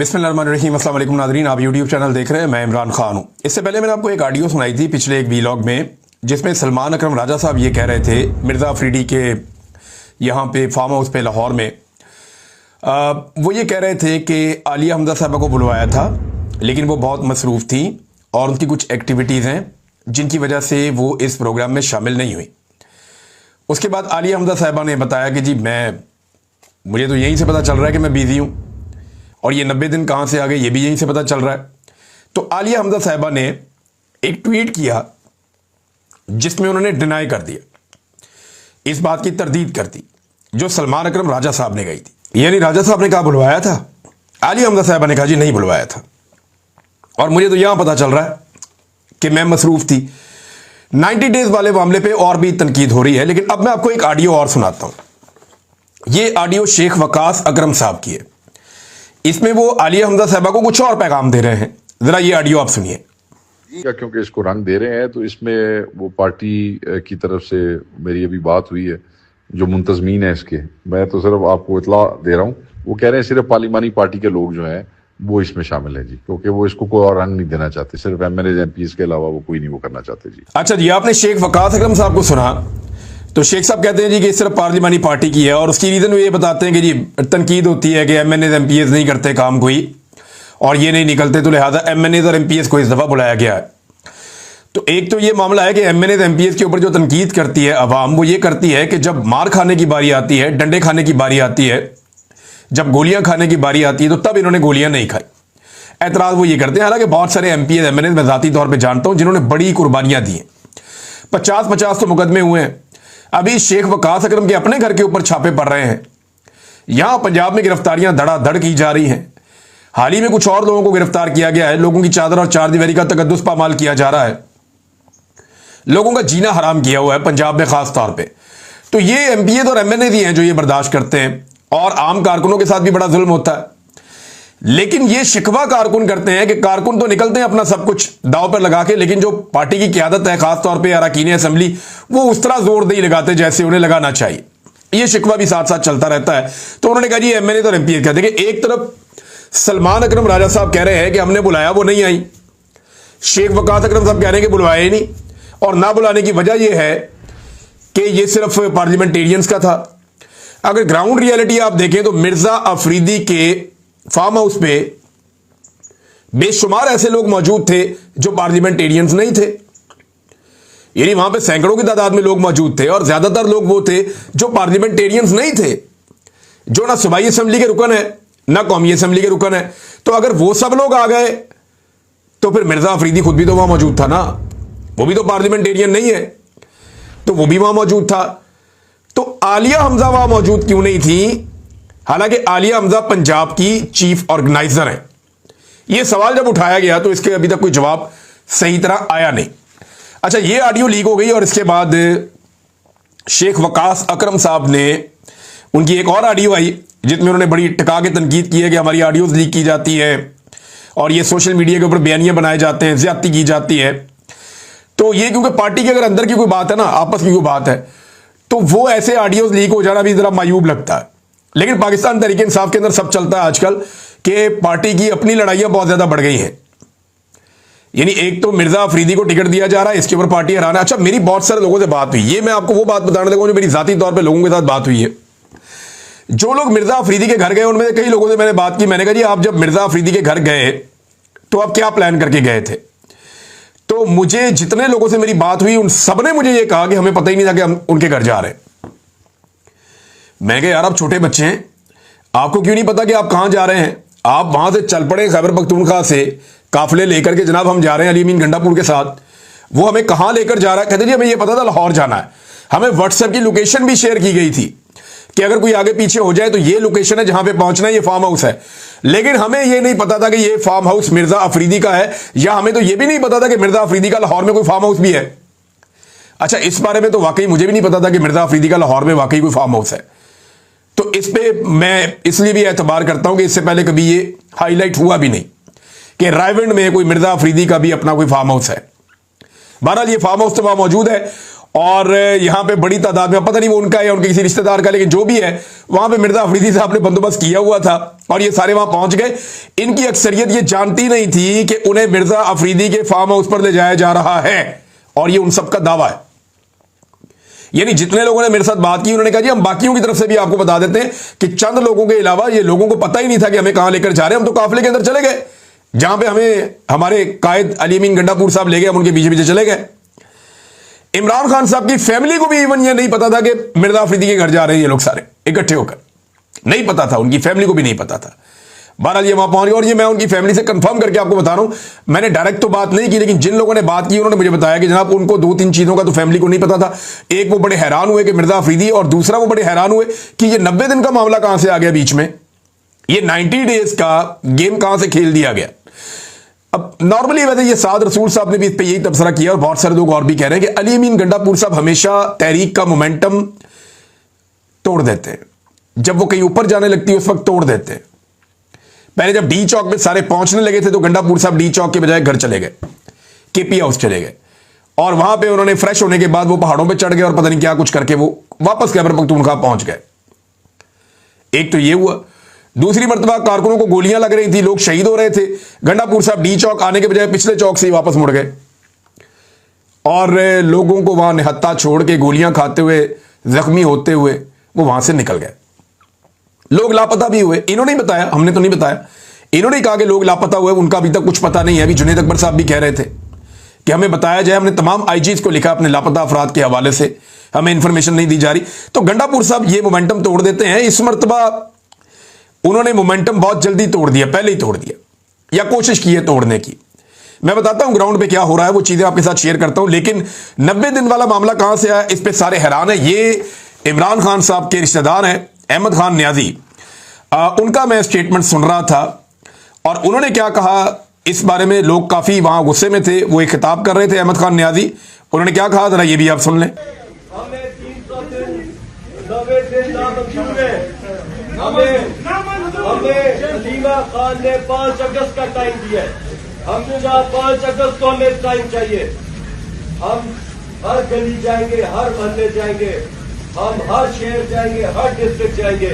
बिस्मिल्लाहिर्रहमानिर्रहीम। अस्सलाम वालेकुम नाज़रीन, आप यूट्यूब चैनल देख रहे हैं। मैं इमरान खान हूँ। इससे पहले मैंने आपको एक ऑडियो सुनाई थी पिछले एक वीलॉग में, जिसमें सलमान अकरम राजा साहब ये कह रहे थे मिर्ज़ा अफरीदी के यहाँ पे फार्म हाउस पे लाहौर में। वो ये कह रहे थे कि आलिया हमजा साहबा को बुलवाया था, लेकिन वो बहुत मसरूफ़ थी और उनकी कुछ एक्टिविटीज़ हैं जिनकी वजह से वो इस प्रोग्राम में शामिल नहीं हुई। उसके बाद आलिया हमजा साहबा ने बताया कि जी मुझे तो यहीं से पता चल रहा है कि मैं बिज़ी हूँ, और ये 90 दिन कहाँ से आ गए ये भी यहीं से पता चल रहा है। तो आलिया हमजा साहबा ने एक ट्वीट किया जिसमें उन्होंने डिनाई कर दिया, इस बात की तरदीद कर दी जो सलमान अकरम राजा साहब ने कही थी। यानी राजा साहब ने कहा बुलवाया था, आलिया हमजा साहबा ने कहा जी नहीं बुलवाया था, और मुझे तो यहां पता चल रहा है कि मैं मसरूफ थी। 90 डेज वाले मामले पे और भी तनकीद हो रही है, लेकिन अब मैं आपको एक ऑडियो और सुनाता हूं। ये ऑडियो शेख वकास अकरम साहब की है। इसमें वो आलिया हमजा साहबा को कुछ और पैगाम दे रहे हैं। जरा ये ऑडियो आप सुनिए। क्योंकि इसको रंग दे रहे हैं, तो इसमें वो पार्टी की तरफ से मेरी अभी बात हुई है जो मुंतजमीन है इसके, मैं तो सिर्फ आपको इतला दे रहा हूँ। वो कह रहे हैं सिर्फ पार्लिमानी पार्टी के लोग जो हैं वो इसमें शामिल हैं जी, क्योंकि वो इसको कोई और रंग नहीं देना चाहते, सिर्फ MNAs MPs के अलावा वो कोई नहीं वो करना चाहते जी। अच्छा जी, आपने शेख वकास अकरम साहब को सुना, तो शेख साहब कहते हैं जी कि सिर्फ पार्लिमानी पार्टी की है, और उसकी रीज़न वो ये बताते हैं कि जी तनकीद होती है कि MNAs MPs नहीं करते काम कोई, और ये नहीं निकलते, तो लिहाजा MNAs और MPs को इस दफ़ा बुलाया गया है। तो एक तो ये मामला है कि MNAs MPs के ऊपर जो तनकीद करती है अवाम, वो ये करती है कि जब मार खाने की बारी आती है, डंडे खाने की बारी आती है, जब गोलियां खाने की बारी आती है, तो तब इन्होंने गोलियां नहीं खाई। एतराज़ वो ये करते हैं। हालांकि बहुत सारे MPs MNAs मैं ज़ाती तौर पर जानता हूँ जिन्होंने बड़ी कुर्बानियां दी हैं। 50-50 तो मुकदमे हुए हैं। अभी शेख वकास अकरम के अपने घर के ऊपर छापे पड़ रहे हैं। यहां पंजाब में गिरफ्तारियां धड़ाधड़ की जा रही हैं। हाल ही में कुछ और लोगों को गिरफ्तार किया गया है। लोगों की चादर और चार दीवारी का तकद्दुस पामाल किया जा रहा है। लोगों का जीना हराम किया हुआ है पंजाब में खास तौर पे। तो ये MPs और MNAs ही हैं जो ये बर्दाश्त करते हैं, और आम कारकुनों के साथ भी बड़ा जुल्म होता है। लेकिन ये शिकवा कारकुन करते हैं कि कारकुन तो निकलते हैं अपना सब कुछ दांव पर लगा के, लेकिन जो पार्टी की क़यादत है खास तौर पे अरकान असेंबली, वो उस तरह जोर नहीं लगाते जैसे उन्हें लगाना चाहिए। ये शिकवा भी साथ साथ चलता रहता है। तो उन्होंने कहा जी MNAs और MPs कहते हैं कि एक तरफ सलमान अकरम राजा साहब कह रहे हैं कि हमने बुलाया, वो नहीं आई। शेख वकास अकरम साहब कह रहे हैं कि बुलवाया ही नहीं, और ना बुलाने की वजह यह है कि यह सिर्फ पार्लियामेंटेरियंस का था। अगर ग्राउंड रियलिटी आप देखें तो मिर्जा अफरीदी के फार्म हाउस पे बेशुमार ऐसे लोग मौजूद थे जो पार्लियामेंटेरियंस नहीं थे। यानी वहां पे सैकड़ों की तादाद में लोग मौजूद थे, और ज्यादातर लोग वो थे जो पार्लियामेंटेरियंस नहीं थे, जो ना सूबाई असेंबली के रुकन है ना कौमी असेंबली के रुकन है। तो अगर वो सब लोग आ गए तो फिर मिर्जा अफरीदी खुद भी तो वहां मौजूद था ना, वो भी तो पार्लियामेंटेरियन नहीं है, तो वो भी वहां मौजूद था। तो आलिया हमजा वहां मौजूद क्यों नहीं थी? हालांकि आलिया हमजा पंजाब की चीफ ऑर्गेनाइजर है। यह सवाल जब उठाया गया तो इसके अभी तक कोई जवाब सही तरह आया नहीं। अच्छा, यह ऑडियो लीक हो गई, और इसके बाद शेख वकास अकरम साहब ने उनकी एक और ऑडियो आई जिसमें उन्होंने बड़ी टिका के तनकीद की है कि हमारी ऑडियोज लीक की जाती है और ये सोशल मीडिया के ऊपर बयानियां बनाए जाते हैं, ज्यादती की जाती है। तो ये क्योंकि पार्टी के अगर अंदर की कोई बात है ना, आपस की कोई बात है, तो वो ऐसे ऑडियोज लीक हो जाना भी जरा मायूब लगता है। लेकिन पाकिस्तान तहरीक इंसाफ के अंदर सब चलता है आजकल कि पार्टी की अपनी लड़ाइयां बहुत ज्यादा बढ़ गई हैं। यानी एक तो मिर्जा अफरीदी को टिकट दिया जा रहा है, इसके ऊपर पार्टी हराना। अच्छा, मेरी बहुत सारे लोगों से बात हुई, ये मैं आपको वो बात बताने लगा जो मेरी जाती तौर पे लोगों के साथ बात हुई है। जो लोग मिर्जा अफरीदी के घर गए उनमें से कई लोगों से मैंने बात की। मैंने कहा जी आप जब मिर्जा अफरीदी के घर गए तो आप क्या प्लान करके गए थे? तो मुझे जितने लोगों से मेरी बात हुई उन सब ने मुझे ये कहा कि हमें पता ही नहीं था कि हम उनके घर जा रहे हैं। मैं कहा यार आप छोटे बच्चे हैं, आपको क्यों नहीं पता कि आप कहां जा रहे हैं? आप वहां से चल पड़े खैबर पख्तूनख्वा से काफिले लेकर के, जनाब हम जा रहे हैं अली अमीन गंडापुर के साथ। वो हमें कहां लेकर जा रहा है? कहते जी हमें ये पता था लाहौर जाना है। हमें व्हाट्सएप की लोकेशन भी शेयर की गई थी कि अगर कोई आगे पीछे हो जाए तो ये लोकेशन है जहां पे पहुंचना है, ये फार्म हाउस है। लेकिन हमें ये नहीं पता था कि ये फार्म हाउस मिर्जा अफरीदी का है, या हमें तो ये भी नहीं पता था कि मिर्जा अफरीदी का लाहौर में कोई फार्म हाउस भी है। अच्छा, इस बारे में तो वाकई मुझे भी नहीं पता था कि मिर्जा अफरीदी का लाहौर में वाकई कोई फार्म हाउस है। तो इस पे मैं इसलिए भी एतबार करता हूं कि इससे पहले कभी ये हाईलाइट हुआ भी नहीं कि रायविंड में कोई मिर्जा अफरीदी का भी अपना कोई फार्म हाउस है। बहरहाल ये फार्म हाउस तो वहां मौजूद है, और यहां पे बड़ी तादाद में, पता नहीं वो उनका या उनके किसी रिश्तेदार का, लेकिन जो भी है वहां पे मिर्जा अफरीदी साहब ने बंदोबस्त किया हुआ था और ये सारे वहां पहुंच गए। इनकी अक्सरियत ये जानती नहीं थी कि उन्हें मिर्जा अफरीदी के फार्म हाउस पर ले जाया जा रहा है और ये उन सबका दावा है। यानी जितने लोगों ने मेरे साथ बात की उन्होंने कहा जी हम बाकियों की तरफ से भी आपको बता देते हैं कि चंद लोगों के अलावा ये लोगों को पता ही नहीं था कि हमें कहां लेकर जा रहे हैं। हम तो काफिले के अंदर चले गए, जहां पे हमें हमारे कायद अली अमीन गंडापुर साहब ले गए, हम उनके पीछे पीछे चले गए। इमरान खान साहब की फैमिली को भी इवन ये नहीं पता था कि मिर्जा अफरीदी के घर जा रहे हैं ये लोग सारे इकट्ठे होकर, नहीं पता था, उनकी फैमिली को भी नहीं पता था। बहरहाल ये वहां पहुंच गए और ये मैं उनकी फैमिली से कंफर्म करके आपको बता रहा हूं, मैंने डायरेक्ट तो बात नहीं की, लेकिन जिन लोगों ने बात की उन्होंने मुझे बताया कि जनाब उनको 2-3 चीजों का तो फैमिली को नहीं पता था। एक वो बड़े हैरान हुए कि मिर्जा अफरीदी, और दूसरा वो बड़े हैरान हुए कि ये 90 दिन का मामला कहां से आ गया बीच में, ये 90 डेज का गेम कहां से खेल दिया गया। अब नॉर्मली वैसे ये साद रसूल साहब ने भी इस पर यही तबसरा किया और बहुत सारे लोग और भी कह रहे हैं कि अली अमीन गंडापुर साहब हमेशा तहरीक का मोमेंटम तोड़ देते हैं, जब वो कहीं ऊपर जाने लगती है उस वक्त तोड़ देते हैं। पहले जब डी चौक में सारे पहुंचने लगे थे तो गंडापुर साहब डी चौक के बजाय घर चले गए, केपी हाउस चले गए और वहां पे उन्होंने फ्रेश होने के बाद वो पहाड़ों पे चढ़ गए और पता नहीं क्या कुछ करके वो वापस खैबर पख्तूनख्वा पहुंच गए। एक तो ये हुआ। दूसरी मरतबा कारकुनों को गोलियां लग रही थी, लोग शहीद हो रहे थे, गंडापुर साहब डी चौक आने के बजाय पिछले चौक से ही वापस मुड़ गए और लोगों को वहां निहत्ता छोड़ के गोलियां खाते हुए, जख्मी होते हुए वो वहां से निकल गए। लोग लापता भी हुए, इन्होंने नहीं बताया, हमने तो नहीं बताया, इन्होंने कहा कि लोग लापता हुए, उनका अभी तक कुछ पता नहीं है। अभी जुनेद अकबर साहब भी कह रहे थे कि हमें बताया जाए, हमने तमाम आईजीज को लिखा अपने लापता अफराद के हवाले से, हमें इंफॉर्मेशन नहीं दी जा रही। तो गंडापुर साहब ये मोमेंटम तोड़ देते हैं। इस मरतबा उन्होंने मोमेंटम बहुत जल्दी तोड़ दिया, पहले ही तोड़ दिया या कोशिश की है तोड़ने की। मैं बताता हूं ग्राउंड पे क्या हो रहा है, वो चीजें आपके साथ शेयर करता हूं। लेकिन 90 दिन वाला मामला कहां से आया, इस पे सारे हैरान है। ये इमरान खान साहब के रिश्तेदार हैं अहमद खान न्याजी, उनका मैं स्टेटमेंट सुन रहा था और उन्होंने क्या कहा इस बारे में, लोग काफी वहां गुस्से में थे। वो एक खिताब कर रहे थे अहमद खान न्याजी, उन्होंने क्या कहा जरा ये भी आप सुन लें। हमें 300 दिन 90 दिन नामंजूर है। हमें सलीमा खान ने 5 अगस्त का टाइम दिया है, हमने 5 अगस्त को हमें टाइम चाहिए। हम हर गली जाएंगे, हर मोहल्ले जाएंगे, हम हर शहर जाएंगे, हर डिस्ट्रिक्ट जाएंगे।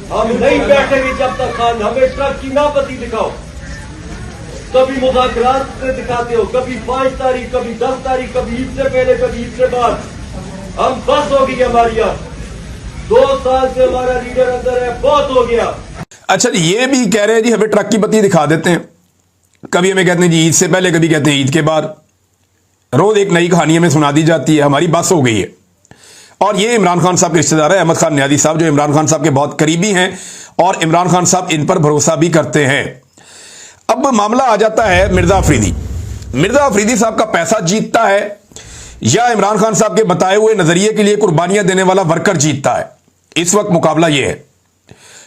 हम नहीं बैठेंगे जब तक खान हमें ट्रक की नापति दिखाओ। कभी मुज़ाकरात से दिखाते हो, कभी 5 तारीख, कभी 10 तारीख, कभी ईद से पहले, कभी ईद से बाद। हम बस हो गई हमारी, अब 2 साल से हमारा लीडर अंदर है, बहुत हो गया। अच्छा जी, ये भी कह रहे हैं जी हमें ट्रक की बत्ती दिखा देते हैं, कभी हमें कहते हैं जी ईद से पहले, कभी कहते हैं ईद के बाद। रोज एक नई कहानी हमें सुना दी जाती है, हमारी बस हो गई है। और ये इमरान खान साहब के रिश्तेदार है अहमद खान न्याजी साहब, जो इमरान खान साहब के बहुत करीबी हैं और इमरान खान साहब इन पर भरोसा भी करते हैं। अब मामला आ जाता है मिर्जा अफरीदी। मिर्जा अफरीदी साहब का पैसा जीतता है या इमरान खान साहब के बताए हुए नजरिए के लिए कुर्बानियां देने वाला वर्कर जीतता है। इस वक्त मुकाबला यह है।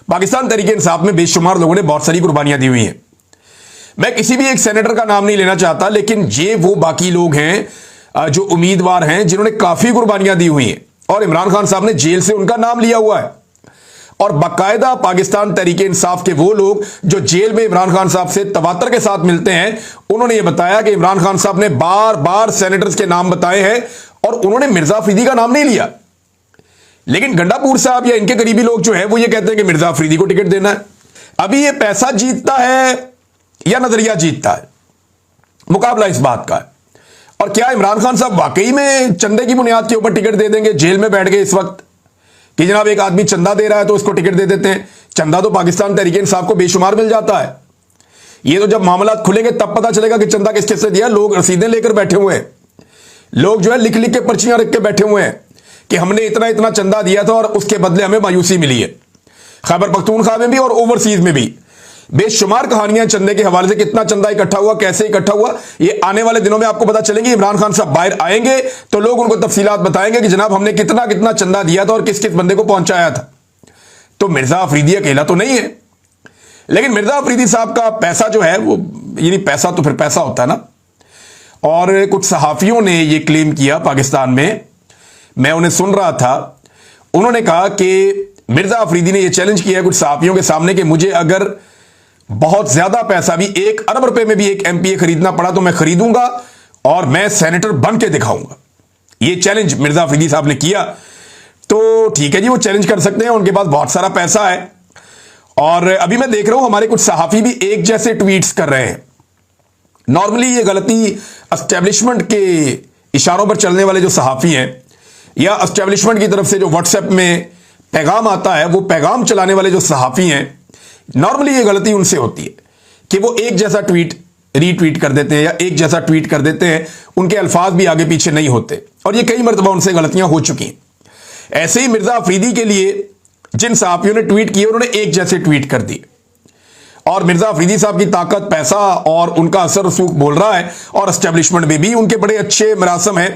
पाकिस्तान तहरीक इंसाफ में बेशुमार लोगों ने बहुत सारी कुर्बानियां दी हुई हैं। मैं किसी भी एक सेनेटर का नाम नहीं लेना चाहता, लेकिन ये वो बाकी लोग हैं जो उम्मीदवार हैं जिन्होंने काफी कुर्बानियां दी हुई हैं और इमरान खान साहब ने जेल से उनका नाम लिया हुआ है। और बाकायदा पाकिस्तान तहरीक इंसाफ के वो लोग जो जेल में इमरान खान साहब से तवातर के साथ मिलते हैं, उन्होंने ये बताया कि इमरान खान साहब ने बार बार सेनेटर्स के नाम बताए हैं और उन्होंने मिर्जा अफरीदी का नाम नहीं लिया। लेकिन गंडापुर साहब या इनके करीबी लोग जो है वो ये कहते हैं कि मिर्जा अफरीदी को टिकट देना है। अभी ये पैसा जीतता है या नजरिया जीतता है, मुकाबला इस बात का है। और क्या इमरान खान साहब वाकई में चंदे की बुनियाद के ऊपर टिकट दे देंगे? जेल में बैठ गए इस वक्त कि जनाब एक आदमी चंदा दे रहा है तो उसको टिकट दे देते हैं। चंदा तो पाकिस्तान तहरीक इंसाफ को बेशुमार मिल जाता है। ये तो जब मामला खुलेंगे तब पता चलेगा कि चंदा किस किस से दिया। लोग रसीदें लेकर बैठे हुए हैं, लोग जो है लिख लिख के पर्चियां रख के बैठे हुए हैं कि हमने इतना इतना चंदा दिया था और उसके बदले हमें मायूसी मिली है। खैबर पख्तूनख्वा में भी और ओवरसीज में भी बेशुमार कहानियां चंदे के हवाले से, कितना चंदा इकट्ठा हुआ, कैसे इकट्ठा हुआ, ये आने वाले दिनों में आपको पता चलेंगे। इमरान खान साहब बाहर आएंगे तो लोग उनको तफसीलात बताएंगे कि जनाब हमने कितना कितना चंदा दिया था और किस किस बंदे को पहुंचाया था। तो मिर्जा अफरीदी अकेला तो नहीं है, लेकिन मिर्जा अफरीदी साहब का पैसा जो है वो, यानी पैसा तो फिर पैसा होता है ना। और कुछ सहाफियों ने ये क्लेम किया पाकिस्तान में, मैं उन्हें सुन रहा था, उन्होंने कहा कि मिर्जा अफरीदी ने यह चैलेंज किया कुछ सहाफियों के सामने कि मुझे अगर बहुत ज्यादा पैसा भी 1 अरब रुपए में भी एक एमपीए खरीदना पड़ा तो मैं खरीदूंगा और मैं सेनेटर बन के दिखाऊंगा। ये चैलेंज मिर्जा अफरीदी साहब ने किया, तो ठीक है जी, वो चैलेंज कर सकते हैं, उनके पास बहुत सारा पैसा है। और अभी मैं देख रहा हूं हमारे कुछ सहाफी भी एक जैसे ट्वीट्स कर रहे हैं। नॉर्मली ये गलती एस्टेब्लिशमेंट के इशारों पर चलने वाले जो सहाफी हैं या एस्टेब्लिशमेंट की तरफ से जो व्हाट्सएप में पैगाम आता है, वो पैगाम चलाने वाले जो सहाफी हैं, नॉर्मली ये गलती उनसे होती है कि वो एक जैसा ट्वीट रीट्वीट कर देते हैं या एक जैसा ट्वीट कर देते हैं, उनके अल्फाज भी आगे पीछे नहीं होते, और ये कई मरतबा उनसे गलतियां हो चुकी हैं। ऐसे ही मिर्जा अफरीदी के लिए जिन सहाफियों ने ट्वीट किए उन्होंने एक जैसे ट्वीट कर दिए, और मिर्जा अफरीदी साहब की ताकत, पैसा और उनका असर रसूख बोल रहा है, और एस्टेब्लिशमेंट में भी उनके बड़े अच्छे मरासम हैं।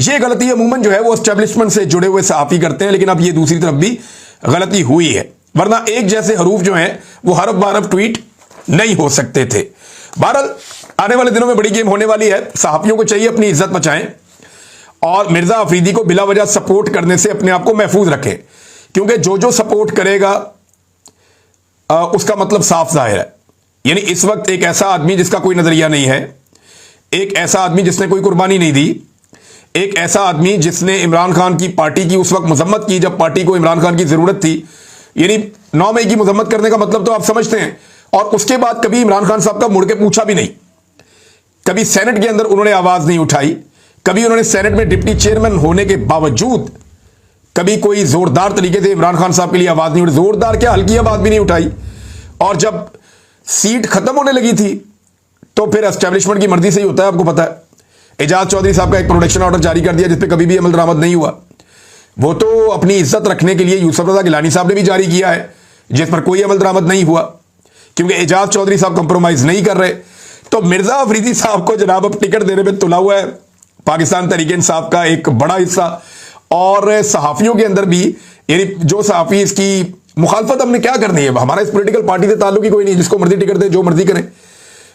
ये गलती अमूमन जो है वो एस्टेब्लिशमेंट से जुड़े हुए सहाफी करते हैं, लेकिन अब ये दूसरी तरफ भी गलती हुई है, वरना एक जैसे हरूफ जो हैं वो हरफ बारफ ट्वीट नहीं हो सकते थे। बहरहाल आने वाले दिनों में बड़ी गेम होने वाली है, सहाफियों को चाहिए अपनी इज्जत बचाएं और मिर्जा अफरीदी को बिला वजह सपोर्ट करने से अपने आप को महफूज रखें, क्योंकि जो जो सपोर्ट करेगा उसका मतलब साफ जाहिर है। यानी इस वक्त एक ऐसा आदमी जिसका कोई नजरिया नहीं है, एक ऐसा आदमी जिसने कोई कुर्बानी नहीं दी, एक ऐसा आदमी जिसने इमरान खान की पार्टी की उस वक्त मजम्मत की जब पार्टी को इमरान खान की जरूरत थी, यानी 9 मई की मजम्मत करने का मतलब तो आप समझते हैं, और उसके बाद कभी इमरान खान साहब का मुड़ के पूछा भी नहीं, कभी सेनेट के अंदर उन्होंने आवाज नहीं उठाई, कभी उन्होंने सेनेट में डिप्टी चेयरमैन होने के बावजूद कभी कोई जोरदार तरीके से इमरान खान साहब के लिए आवाज नहीं उठाई, जोरदार क्या हल्की आवाज भी नहीं उठाई। और जब सीट खत्म होने लगी थी तो फिर एस्टेब्लिशमेंट की मर्जी से ही होता है, आपको पता है। एजाज चौधरी साहब का एक प्रोटेक्शन ऑर्डर जारी कर दिया जिसपे कभी भी अमल दरामद नहीं हुआ, वो तो अपनी इज्जत रखने के लिए यूसुफ रजा गिलानी साहब ने भी जारी किया है, जिस पर कोई अमल दरामद नहीं हुआ, क्योंकि एजाज चौधरी साहब कंप्रोमाइज नहीं कर रहे। तो मिर्जा अफरीदी साहब को जनाब अब टिकट देने में तुला हुआ है पाकिस्तान तहरीक इंसाफ का एक बड़ा हिस्सा, और सहाफियों के अंदर भी, यानी जो सहाफी इसकी मुखालफत हमने क्या करनी है, हमारा इस पॉलिटिकल पार्टी से ताल्लुक ही कोई नहीं, जिसको मर्जी टिकट दे जो मर्जी करें,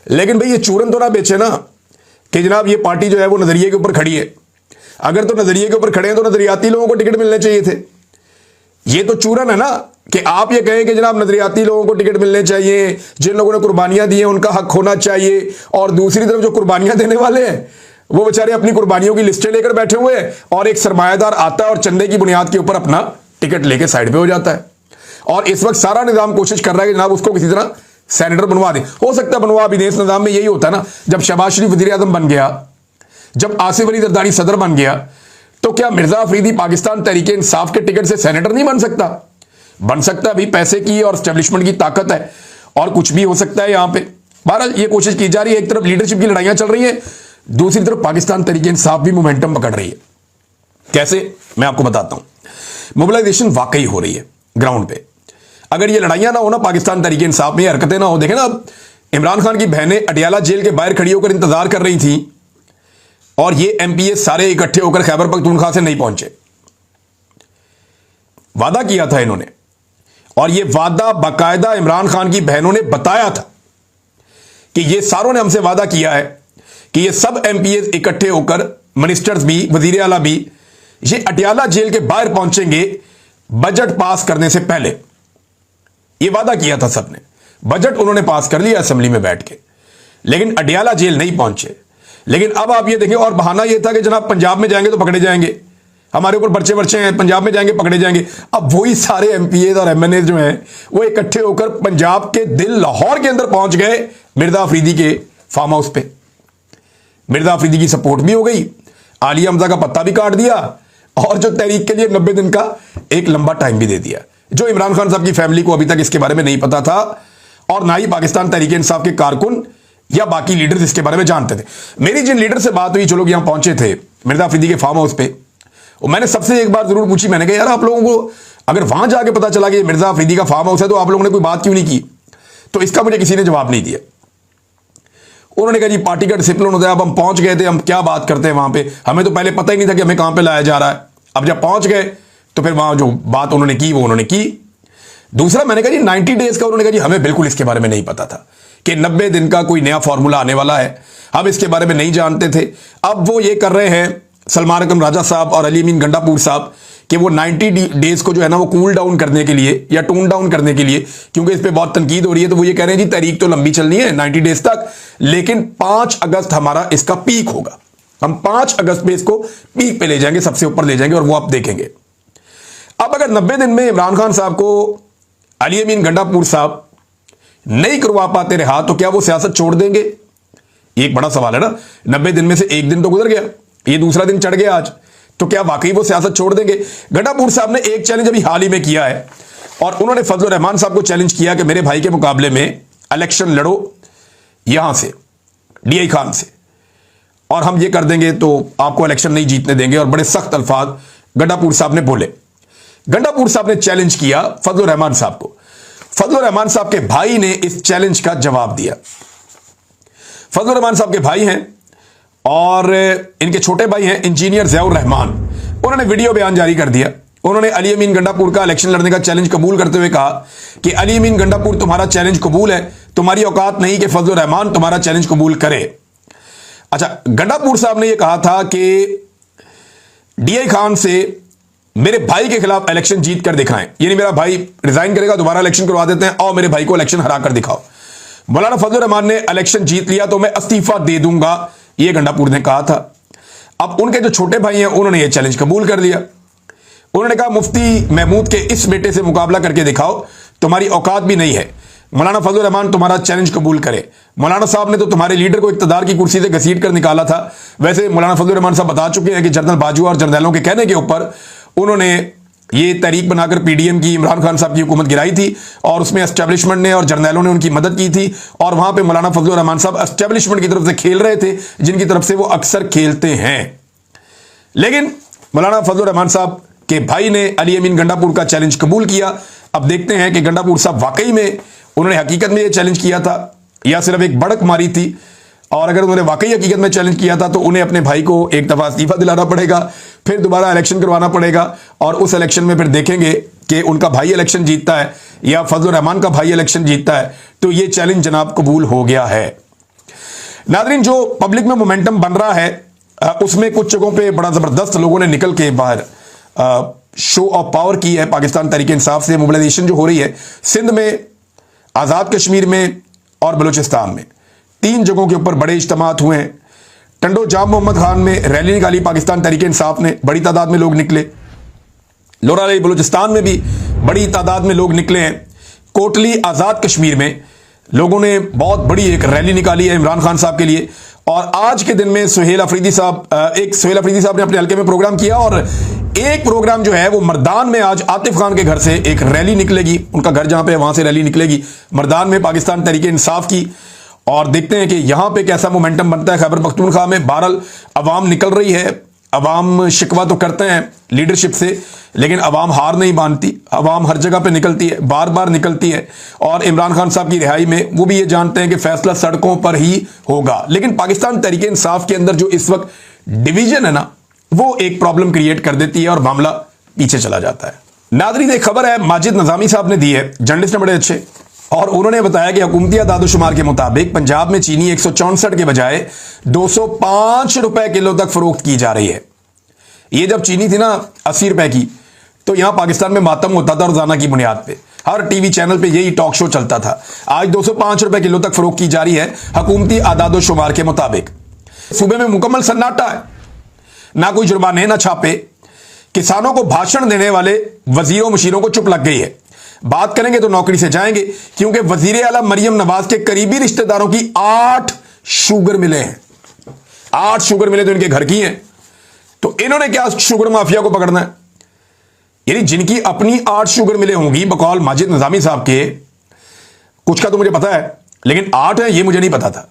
लेकिन भाई ये चूरन तो ना बेचे ना कि जनाब ये पार्टी जो है वो नजरिए के ऊपर खड़ी है। अगर तो नजरिए के ऊपर खड़े हैं तो नजरियाती लोगों को टिकट मिलने चाहिए थे। ये तो चूरन है ना कि आप ये कहें कि जनाब नजरियाती लोगों को टिकट मिलने चाहिए, जिन लोगों ने कुर्बानियां दी हैं उनका हक होना चाहिए, और दूसरी तरफ जो कुर्बानियां देने वाले हैं वो बेचारे अपनी कुर्बानियों की लिस्टें लेकर बैठे हुए हैं, और एक सरमायादार आता है और चंदे की बुनियाद के ऊपर अपना टिकट लेके साइड पे हो जाता है। और इस वक्त सारा निजाम कोशिश कर रहा है कि जनाब उसको किसी तरह सेनेटर बनवा दे। हो सकता है बनवा भी दे, इस निजाम में यही होता है ना, जब शहबाज शरीफ वजीर आजम बन गया, जब आसिफ अली जरदारी सदर बन गया, तो क्या मिर्जा अफरीदी पाकिस्तान तहरीक इंसाफ के टिकट से सेनेटर नहीं बन सकता? बन सकता, भी पैसे की और एस्टेब्लिशमेंट की ताकत है, और कुछ भी हो सकता है यहां पे। बहरहाल ये कोशिश की जा रही है, एक तरफ लीडरशिप की लड़ाइयां चल रही है, दूसरी तरफ पाकिस्तान तहरीक इंसाफ भी मोमेंटम पकड़ रही है। कैसे, मैं आपको बताता हूं। मोबिलाइजेशन वाकई हो रही है ग्राउंड पे। अगर ये लड़ाइयां ना हो ना, पाकिस्तान तहरीक इंसाफ में हरकतें ना हो, देखें ना, अब इमरान खान की बहनें अटियाला जेल के बाहर खड़ी होकर इंतजार कर रही थी, और ये एमपीएस सारे इकट्ठे होकर खैबर पख्तूनख्वा से नहीं पहुंचे। वादा किया था इन्होंने, और ये वादा बाकायदा इमरान खान की बहनों ने बताया था कि ये सारों ने हमसे वादा किया है कि ये सब एमपीएस इकट्ठे होकर, मिनिस्टर्स भी, वजीर आला भी, ये अटियाला जेल के बाहर पहुंचेंगे बजट पास करने से पहले। ये वादा किया था सबने। बजट उन्होंने पास कर लिया असेंबली में बैठ के, लेकिन अटियाला जेल नहीं पहुंचे। लेकिन अब आप ये देखिए, और बहाना ये था कि जनाब पंजाब में जाएंगे तो पकड़े जाएंगे, हमारे ऊपर पर्चे वर्चे हैं, पंजाब में जाएंगे पकड़े जाएंगे। अब वही सारे एमपीए और एमएनए जो हैं वो इकट्ठे होकर पंजाब के दिल लाहौर के अंदर पहुंच गए, मिर्जा अफरीदी के फार्म हाउस पे। मिर्जा अफरीदी की सपोर्ट भी हो गई, आलिया हमजा का पत्ता भी काट दिया, और जो तहरीक के लिए 90 दिन का एक लंबा टाइम भी दे दिया, जो इमरान खान साहब की फैमिली को अभी तक इसके बारे में नहीं पता था, और ना ही पाकिस्तान तहरीक इंसाफ के कारकुन या बाकी लीडर्स इसके बारे में जानते थे। मेरी जिन लीडर से बात हुई, जो लोग यहां पहुंचे थे मिर्जा अफरीदी के फार्म हाउस पे, और मैंने सबसे एक बार जरूर पूछी, मैंने कहा यार आप लोगों को अगर वहां जाके पता चला कि मिर्जा अफरीदी का फार्म हाउस है तो आप लोगों ने कोई बात क्यों नहीं की? तो इसका मुझे किसी ने जवाब नहीं दिया। उन्होंने कहा जी पार्टी का डिसिप्लिन होता है, अब हम पहुंच गए थे, हम क्या बात करते हैं वहां पे, हमें तो पहले पता ही नहीं था कि हमें कहां पे लाया जा रहा है। अब जब पहुंच गए तो फिर वहां जो बात उन्होंने की वो उन्होंने की। दूसरा मैंने कहा जी 90 डेज का, उन्होंने कहा जी हमें बिल्कुल इसके बारे में नहीं पता था कि 90 दिन का कोई नया फॉर्मूला आने वाला है, हम इसके बारे में नहीं जानते थे। अब वो ये कर रहे हैं सलमान अकरम राजा साहब और अली अमीन गंडापुर साहब कि वो 90 डेज को जो है ना वो कूल डाउन करने के लिए या टोन डाउन करने के लिए, क्योंकि इस पे बहुत तनकीद हो रही है, तो वो ये कह रहे हैं जी तहरीक तो लंबी चलनी है 90 डेज तक, लेकिन 5 अगस्त हमारा इसका पीक होगा। हम 5 अगस्त में इसको पीक पे ले जाएंगे, सबसे ऊपर ले जाएंगे, और वो आप देखेंगे। अब अगर 90 दिन में इमरान खान साहब को अली अमीन गंडापुर साहब नहीं करवा पाते रहा तो क्या वो सियासत छोड़ देंगे? ये एक बड़ा सवाल है ना। 90 दिन में से एक दिन तो गुजर गया, ये दूसरा दिन चढ़ गया आज, तो क्या वाकई वो सियासत छोड़ देंगे? गंडापुर साहब ने एक चैलेंज अभी हाल ही में किया है, और उन्होंने फजल रहमान साहब को चैलेंज किया कि मेरे भाई के मुकाबले में इलेक्शन लड़ो यहां से, डीआई खान से, और हम ये कर देंगे तो आपको इलेक्शन नहीं जीतने देंगे। और बड़े सख्त अल्फाज गंडापुर साहब ने बोले। गंडापुर साहब ने चैलेंज किया फजल रहमान साहब को। फजल रहमान साहब के भाई ने इस चैलेंज का जवाब दिया। फजल रहमान साहब के भाई हैं और इनके छोटे भाई हैं इंजीनियर ज़ियाउर रहमान। उन्होंने वीडियो बयान जारी कर दिया। उन्होंने अली अमीन गंडापुर का इलेक्शन लड़ने का चैलेंज कबूल करते हुए कहा कि अली अमीन गंडापुर तुम्हारा चैलेंज कबूल है, तुम्हारी औकात नहीं कि फजल रहमान तुम्हारा चैलेंज कबूल करे। अच्छा, गंडापुर साहब ने यह कहा था कि डीआई खान से मेरे भाई के खिलाफ इलेक्शन जीत कर दिखाएं, यानी मेरा भाई रिजाइन करेगा, दोबारा इलेक्शन करवा देते हैं, और मेरे भाई को इलेक्शन हरा कर दिखाओ। मौलाना फजल रहमान ने इलेक्शन जीत लिया तो मैं इस्तीफा दे दूंगा, यह गंडापुर ने कहा था। अब उनके जो छोटे भाई हैं उन्होंने यह चैलेंज कबूल कर लिया। उन्होंने कहा मुफ्ती महमूद के इस बेटे से मुकाबला करके दिखाओ, तुम्हारी औकात भी नहीं है। मौलाना फजल रहमान तुम्हारा चैलेंज कबूल करे। मौलाना साहब ने तो तुम्हारे लीडर को इक्तदार की कुर्सी से घसीट कर निकाला था। वैसे मौलाना फजल रहमान साहब बता चुके हैं कि जनरल बाजवा और जर्नैलों के कहने के ऊपर उन्होंने ये तहरीक बनाकर पीडीएम की इमरान खान साहब की हुकूमत गिराई थी, और उसमें एस्टेब्लिशमेंट ने और जर्नैलों ने उनकी मदद की थी, और वहां पे मौलाना फजल रहमान साहब एस्टेब्लिशमेंट की तरफ से खेल रहे थे, जिनकी तरफ से वो अक्सर खेलते हैं। लेकिन मौलाना फजल रहमान साहब के भाई ने अली अमीन गंडापुर का चैलेंज कबूल किया। अब देखते हैं कि गंडापुर साहब वाकई में उन्होंने हकीकत में ये चैलेंज किया था या सिर्फ एक बड़क मारी थी, और अगर उन्होंने वाकई हकीकत में चैलेंज किया था तो उन्हें अपने भाई को एक दफा इस्तीफा दिलाना पड़ेगा, फिर दोबारा इलेक्शन करवाना पड़ेगा, और उस इलेक्शन में फिर देखेंगे कि उनका भाई इलेक्शन जीतता है या फजल रहमान का भाई इलेक्शन जीतता है। तो ये चैलेंज जनाब कबूल हो गया है। नादरीन, जो पब्लिक में मोमेंटम बन रहा है उसमें कुछ जगहों पे बड़ा जबरदस्त लोगों ने निकल के बाहर शो ऑफ पावर की है। पाकिस्तान तहरीक इंसाफ से मोबिलाइजेशन जो हो रही है सिंध में, आज़ाद कश्मीर में और बलूचिस्तान में, 3 जगहों के ऊपर बड़े इज्तिमात हुए हैं। टंडो जाम मोहम्मद खान में रैली निकाली पाकिस्तान तहरीक इंसाफ ने, बड़ी तादाद में लोग निकले। लोराली बलूचिस्तान में भी बड़ी तादाद में लोग निकले हैं। कोटली आज़ाद कश्मीर में लोगों ने बहुत बड़ी एक रैली निकाली है इमरान खान साहब के लिए। और आज के दिन में सुहेल अफरीदी साहब ने अपने हल्के में प्रोग्राम किया, और एक प्रोग्राम जो है वो मर्दान में आज आतिफ खान के घर से एक रैली निकलेगी, उनका घर जहां पे वहां से रैली निकलेगी मर्दान में पाकिस्तान तहरीक इंसाफ की। और देखते हैं कि यहां पे कैसा मोमेंटम बनता है। खैबर पख्तूनख्वा में बहरहाल अवाम निकल रही है। अवाम शिकवा तो करते हैं लीडरशिप से, लेकिन अवाम हार नहीं मानती। अवाम हर जगह पे निकलती है, बार बार निकलती है, और इमरान खान साहब की रिहाई में वो भी ये जानते हैं कि फैसला सड़कों पर ही होगा। लेकिन पाकिस्तान तहरीक इंसाफ के अंदर जो इस वक्त डिवीजन है ना, वो एक प्रॉब्लम क्रिएट कर देती है और मामला पीछे चला जाता है। नादरीन, एक खबर है माजिद नजामी साहब ने दी है, जर्नलिस्ट हैं बड़े अच्छे, और उन्होंने बताया कि हुकूमती आदादोशुमार के मुताबिक पंजाब में चीनी 164 के बजाय 205 रुपए किलो तक फरोख्त की जा रही है। ये जब चीनी थी ना 80 रुपए की, तो यहां पाकिस्तान में मातम होता था रोजाना की बुनियाद पे, हर टीवी चैनल पे यही टॉक शो चलता था। आज 205 रुपए किलो तक फरोख्त की जा रही है हुकूमती आदादोशुमार के मुताबिक। सूबे में मुकम्मल सन्नाटा है, ना कोई जुर्माने ना छापे। किसानों को भाषण देने वाले वजीरों मुशीरों को चुप लग गई है। बात करेंगे तो नौकरी से जाएंगे, क्योंकि वजीर आला मरियम नवाज के करीबी रिश्तेदारों की 8 शुगर मिले हैं। 8 शुगर मिले तो इनके घर की हैं, तो इन्होंने क्या शुगर माफिया को पकड़ना है? यानी जिनकी अपनी 8 शुगर मिले होंगी बकौल माजिद नजामी साहब के, कुछ का तो मुझे पता है, लेकिन 8 है ये मुझे नहीं पता था।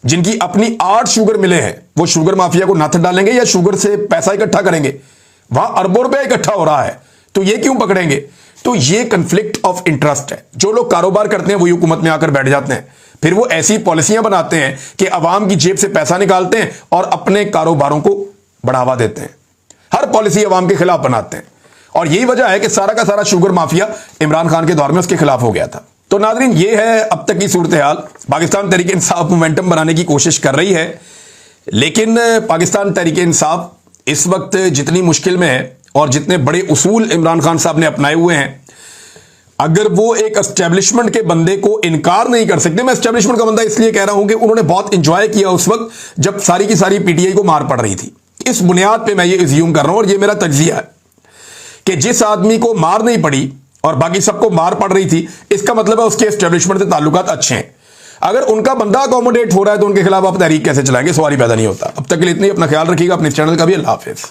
जिनकी अपनी 8 शुगर मिले हैं वो शुगर माफिया को नथ डालेंगे या शुगर से पैसा इकट्ठा करेंगे? वहां अरबों रुपया इकट्ठा हो रहा है, तो ये क्यों पकड़ेंगे? तो ये कंफ्लिक्ट ऑफ इंटरेस्ट है। जो लोग कारोबार करते हैं वही हुकूमत में आकर बैठ जाते हैं, फिर वो ऐसी पॉलिसियां बनाते हैं कि अवाम की जेब से पैसा निकालते हैं और अपने कारोबारों को बढ़ावा देते हैं। हर पॉलिसी अवाम के खिलाफ बनाते हैं, और यही वजह है कि सारा का सारा शुगर माफिया इमरान खान के दौर में उसके खिलाफ हो गया था। तो नादरीन, ये है अब तक की सूरत हाल। पाकिस्तान तहरीक इंसाफ मोमेंटम बनाने की कोशिश कर रही है, लेकिन पाकिस्तान तहरीक इंसाफ इस वक्त जितनी मुश्किल में है और जितने बड़े उसूल इमरान खान साहब ने अपनाए हुए हैं, अगर वो एक एस्टेब्लिशमेंट के बंदे को इनकार नहीं कर सकते, मैं एस्टेब्लिशमेंट का बंदा इसलिए कह रहा हूं कि उन्होंने बहुत इंजॉय किया उस वक्त जब सारी की सारी पीटीआई को मार पड़ रही थी। इस बुनियाद पे मैं ये इज्यूम कर रहा हूं और ये मेरा तज्जिया है कि जिस आदमी को मार नहीं पड़ी और बाकी सबको मार पड़ रही थी, इसका मतलब है उसके एस्टेब्लिशमेंट से ताल्लुकात अच्छे हैं। अगर उनका बंदा अकोमोडेट हो रहा है तो उनके खिलाफ आप तहरीक कैसे चलाएंगे, सवाल ही पैदा नहीं होता। अब तक के लिए इतनी, अपना ख्याल रखिएगा, अपने चैनल का भी। अल्लाह हाफिज।